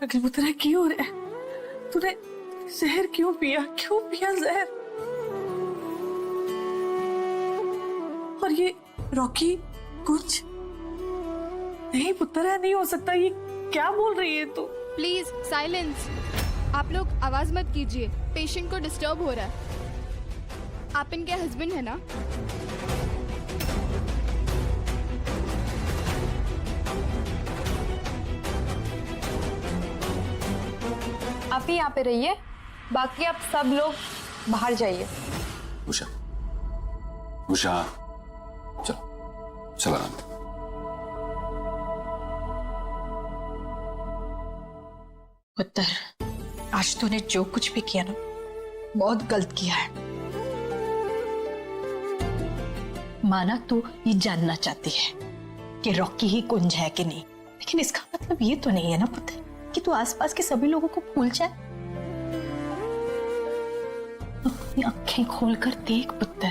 अगल पुत्र क्यों हो रहा है? तूने जहर क्यों पिया जहर? और ये रॉकी कुछ नहीं पुत्र है, नहीं हो सकता। ये क्या बोल रही है तू? Please silence. आप लोग आवाज मत कीजिए, पेशेंट को डिस्टर्ब हो रहा है। आप इनके हस्बैंड है ना? आप ही यहाँ पे रहिए, बाकी आप सब लोग बाहर जाइए। उषा, उषा, चलो चलो आनंद। पुत्र, आज तूने जो कुछ भी किया ना, बहुत गलत किया है। माना तू ये जानना चाहती है कि रॉकी ही कुंज है कि नहीं, लेकिन इसका मतलब ये तो नहीं है ना पुत्र कि तू आसपास के सभी लोगों को भूल जाए। अपनी आंखें खोलकर देख पुत्र,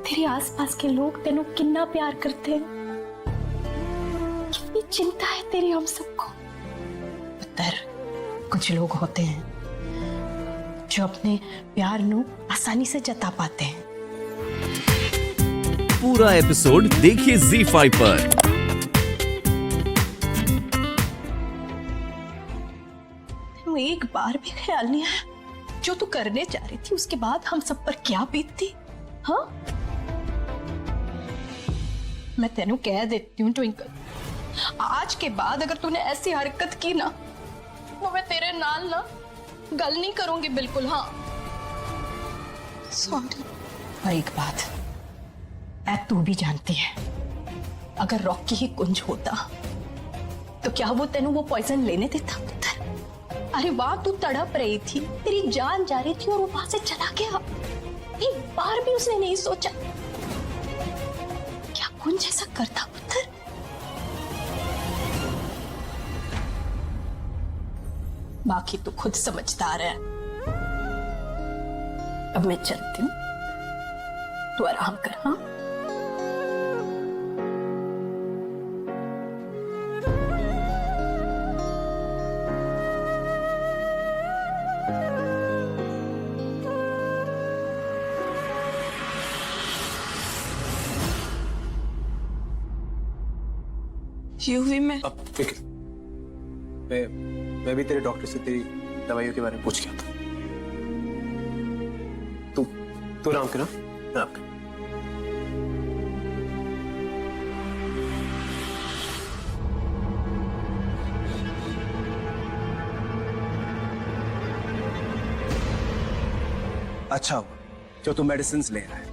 तेरे आसपास के लोग तेनों कितना प्यार करते हैं, कितनी चिंता है तेरी हम सबको। पुत्र, कुछ लोग होते हैं जो अपने प्यार नू आसानी से जता पाते हैं। पूरा एपिसोड देखिए ZEE5 पर। तेनू एक बार भी ख्याल नहीं आया जो तू करने जा रही थी उसके बाद हम सब पर क्या बीतती? हाँ, मैं तेनू कह देती हूँ ट्विंकल, आज के बाद अगर तूने ऐसी हरकत की ना तो मैं तेरे नाल ना गल नहीं करूंगी बिल्कुल। हाँ सॉरी। और एक बात ऐ तू भी जानती है, अगर रॉकी ही कुंज होता तो क्या वो तेनू वो पॉइजन लेने देता पुत्र? अरे वाह, तू तड़प रही थी, तेरी जान जा रही थी और वो वहां से चला गया। एक बार भी उसने नहीं सोचा क्या कुंज ऐसा करता पुत्र? बाकी तो खुद समझदार है। अब मैं चलती हूँ, तू आराम कर। हाँ, यूवी में अब मैं भी तेरे डॉक्टर से तेरी दवाइयों के बारे में पूछ गया था। तू आराम कर, आराम कर। अच्छा हुआ जो तू मेडिसिन ले रहा है,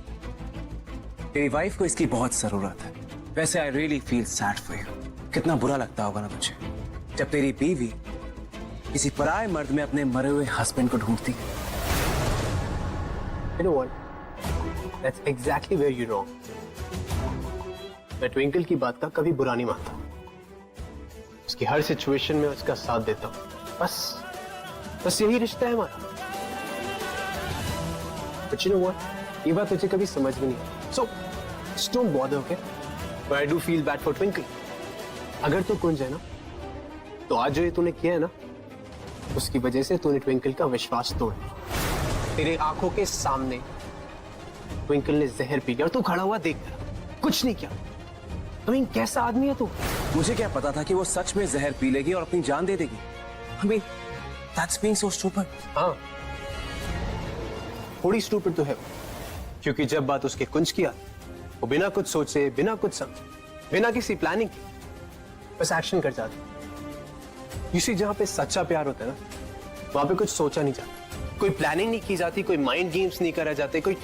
तेरी वाइफ को इसकी बहुत जरूरत है। वैसे I really feel sad for you. कितना बुरा लगता होगा ना तुझे जब तेरी बीवी किसी पराये मर्द में अपने मरे हुए हस्बैंड को ढूंढती है। You know what? That's exactly where you're wrong. मैं ट्विंकल की बात का कभी बुरा नहीं मानता, उसकी हर सिचुएशन में उसका साथ देता हूँ। बस यही रिश्ता है हमारा। But you know what? ये बात तुझे कभी समझ में नहीं। So just don't bother, okay? But I do feel bad for Twinkle. अगर तू कुंज है ना, तो आज जो ये तूने किया है ना, उसकी वजह से तूने ट्विंकल का विश्वास तोड़ा। तेरे आंखों के सामने ट्विंकल ने जहर पी लिया और तू खड़ा हुआ देख रहा, कुछ नहीं किया। कैसा आदमी है तू? मुझे क्या पता था कि वो सच में जहर पी लेगी और अपनी जान दे देगी। I mean, that's being so stupid. हाँ, थोड़ी स्टूपिड तो है, क्योंकि जब बात उसके कुंज की आती, वो बिना कुछ सोचे, बिना कुछ समझे, बिना किसी प्लानिंग के बस एक्शन कर जाती। इसी जहां पे सच्चा प्यार होता है ना, वहां पे कुछ सोचा नहीं जाता, कोई प्लानिंग नहीं की जाती, कोई माइंड गेम्स नहीं करा जाते, कोई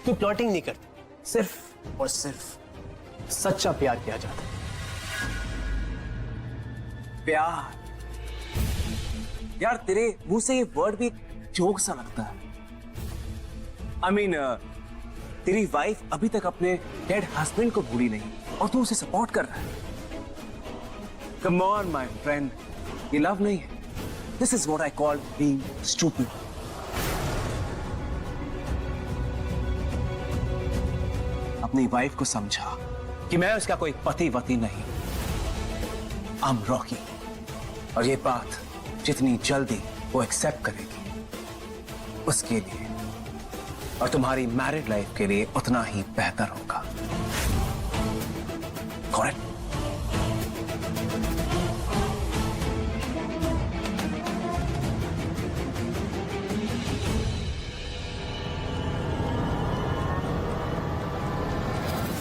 प्लॉटिंग नहीं करते, सिर्फ और सिर्फ सच्चा प्यार किया जाता। प्यार यार, तेरे मुंह से ये वर्ड भी जोक सा लगता है। I mean, तेरी वाइफ अभी तक अपने डेड हस्बैंड को भूली नहीं और तू उसे सपोर्ट कर रहा है। Come on, my friend, ये लव नहीं है। This is what I call being stupid. अपनी वाइफ को समझा कि मैं उसका कोई पति वती नहीं, I'm Rocky, और ये बात जितनी जल्दी वो एक्सेप्ट करेगी उसके लिए और तुम्हारी मैरिड लाइफ के लिए उतना ही बेहतर होगा। करेक्ट?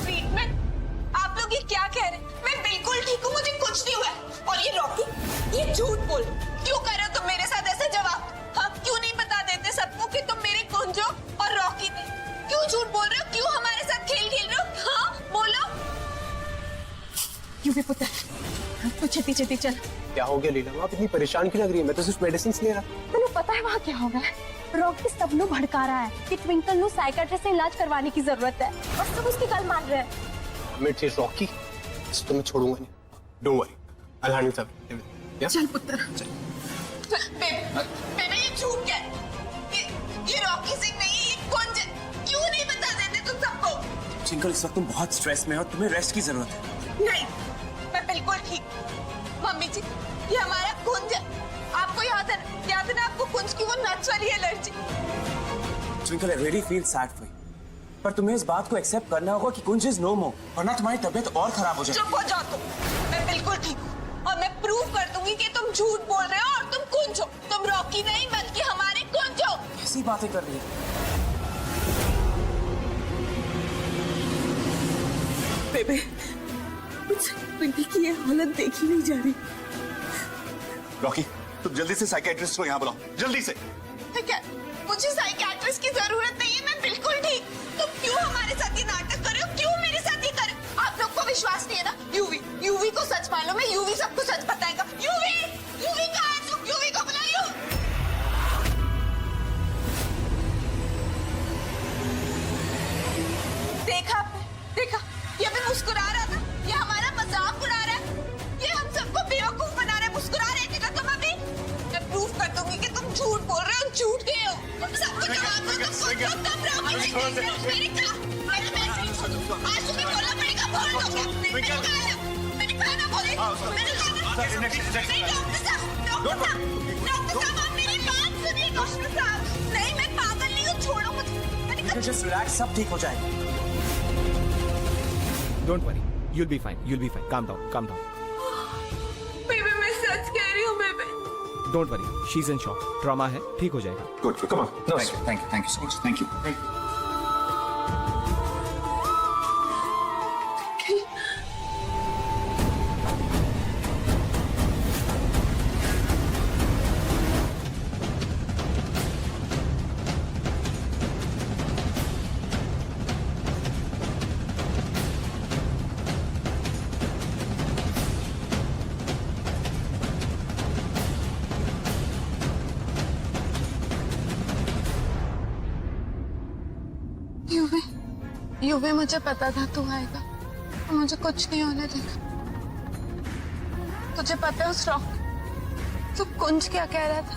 ट्रीटमेंट? आप लोग ये क्या कह रहे हैं? मैं बिल्कुल ठीक हूँ, मुझे कुछ नहीं हुआ है। और ये रॉकी, ये झूठ बोल क्यों कर रहे हो तुम मेरे साथ ऐसे जवाब? हाँ, क्यों नहीं बता देते सबको कि तुम मेरे कुंजो और रॉकी थे? क्यों झूठ बोल रहे हो? क्यों हमारे साथ खेल खेल रहे हो? हाँ, बोलो। क्यों भी पुत्र, तू छेती छेती चल। क्या हो गया लीला? आप इतनी परेशान क्यों लग रही है? मैं तो सिर्फ मेडिसिन ले रहा। तेनू पता है वहाँ क्या हो गया है? रॉकी सबनू भड़का रहा है कि ट्विंकल नू साइकियाट्रिस्ट से इलाज करवाने की जरूरत है और सब उसकी गल मान रहे हैं। मिर्ची रॉकी, तो मैं छोड़ूंगा नहीं। डोंट वरी, आई हैंडल सब। चल पुत्र। बेबे ये झूठ क्या है? ये रॉकी सिंह नहीं, ये कुंज है। क्यों नहीं बता देते तुम सबको? ट्विंकल, इस वक्त तुम बहुत स्ट्रेस में हो, तुम्हें रेस्ट की जरूरत है। नहीं, मैं बिल्कुल ठीक। मम्मी जी, ये हमारा कुंज है। आपको याद है ना आपको कुंज की वो नट्स वाली allergy? Twinkle, I really feel sad for you, पर तुम्हें इस बात को एक्सेप्ट करना होगा कि कुंज इज नो मोर, वरना तुम्हारी तबीयत और खराब हो जाएगी। चुप हो जाओ तुम। मैं बिल्कुल ठीक हूँ और मैं प्रूव कर दूंगी कि तुम झूठ बोल रहे हो और तुम कुंज हो। तुम रॉकी नहीं बल्कि हमारे कुंज हो। कैसी बातें कर रही है? बेबे, मुझे ट्विंकल की ये हालत देखी नहीं जा रही। रॉकी, तुम जल्दी से साइकियाट्रिस्ट को यहाँ बुलाओ, जल्दी से। ठीक है, मुझे साइकियाट्रिस्ट की जरूरत नहीं है, मैं बिल्कुल ठीक। तुम क्यों हमारे साथ ये नाटक कर रहे हो? क्यों मेरे साथ ये कर रहे हो? आप लोग को विश्वास नहीं है ना? यूवी को सच मालूम है, यूवी सबको सच बताएगा। यूवी कहाँ है? तुम यूवी को बुलाइयो। देखा आपने? देखा, ये भी मुस्कुरा रहा था। ये हमारा मजाक उड़ा रहा है। ये हम सबको बेवकूफ बना रहा है। मुस्कुरा रहे थे ना तुम अभी? मैं प्रूफ कर दूंगी कि तुम झूठ बोल रहे हो, झूठ गए हो। तुम सबको जवाब दो, तुम आज तुम्हें बोलना पड़ेगा, बोल दो। मैंने कहा ना बोले। मैंने कहा डॉक्टर साहब, आप मेरी बात सुनिए। डॉक्टर साहब, नहीं, मैं पागल नहीं हूँ, छोड़ो मुझे। मैंने कहा जस्ट रिलैक्स, सब ठीक हो जाएगा। Don't worry, you'll be fine, calm down. बेबे, मैं सच कह रही हूँ बेबे। Don't worry, she's in shock, trauma है, ठीक हो जाएगा। Good, come on. Thank you so much, thank you. UV, मुझे पता था तू आएगा। मुझे कुछ नहीं होने देगा। तुझे पता है उस रॉक, तू कुंज क्या कह रहा था?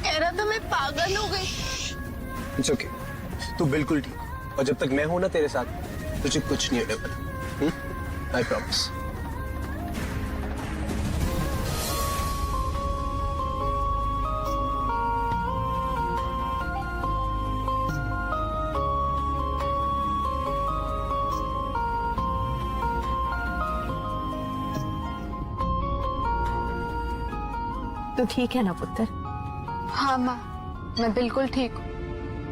कह रहा था मैं पागल हो गई। इट्स ओके, तू बिल्कुल ठीक। और जब तक मैं हूं ना तेरे साथ, तुझे कुछ नहीं होने वाला। I promise. तू ठीक है ना पुत्र? हाँ माँ, मैं बिल्कुल ठीक हूँ,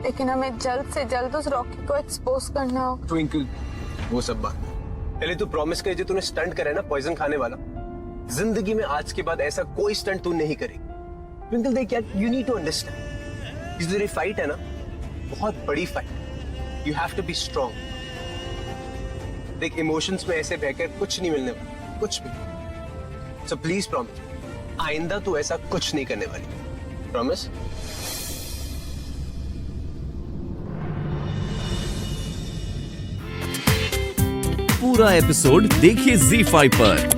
लेकिन हमें जल्द से जल्द उस रॉकी को एक्सपोज करना होगा। ट्विंकल, वो सब बात पहले तू प्रॉमिस कर, जो तूने स्टंट करा है ना पॉइजन खाने वाला, जिंदगी में आज के बाद ऐसा कोई स्टंट तू नहीं करेगी। ट्विंकल देख यार, यू नीड टू अंडरस्टैंड, ये जो फाइट है ना, बहुत बड़ी fight. You have to be strong. देख, इमोशंस में ऐसे बहकर कुछ नहीं मिलने वाला, कुछ भी। सो प्लीज प्रॉमिस, आइंदा तू ऐसा कुछ नहीं करने वाली। प्रॉमिस? पूरा एपिसोड देखिए ZEE5 पर।